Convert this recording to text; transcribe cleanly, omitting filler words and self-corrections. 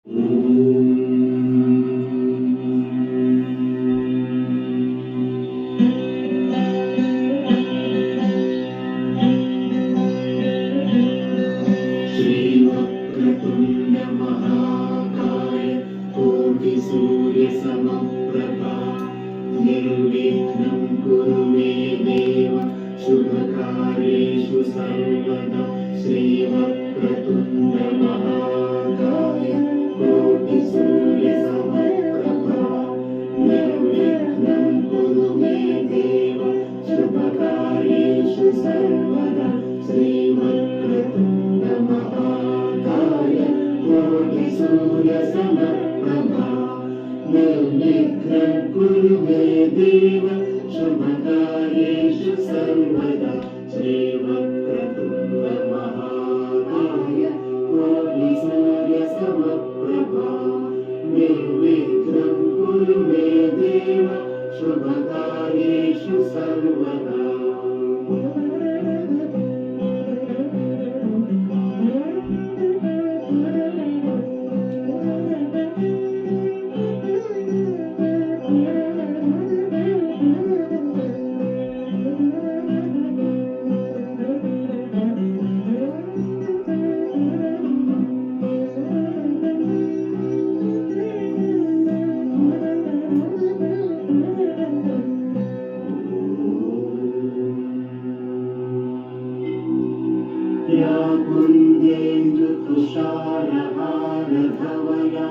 श्रीवक्रतुण्ड महाकाय कोटिसूर्यसमप्रभा निर्विघ्नं कुरु मे देव शुभकार्येषु सर्वदा श्रीवक्रतुण्ड महाकाय कोटिसूर्यसमप्रभा निर्विघ्नं कुरु मे देव शुभकार्येषु सर्वदा श्रीवक्रतुण्ड महाकाय कोटिसूर्यसमप्रभा निर्विघ्नं कुरु मे देव शुभकार्येषु सर्वदा श्रीवक्रतुण्ड महाकाय कोटिसूर्यसमप्रभा निर्विघ्नं कुरु मे देव शुभकार्येषु सर्वदा। या कुन्देन्दुतुषारहारधवया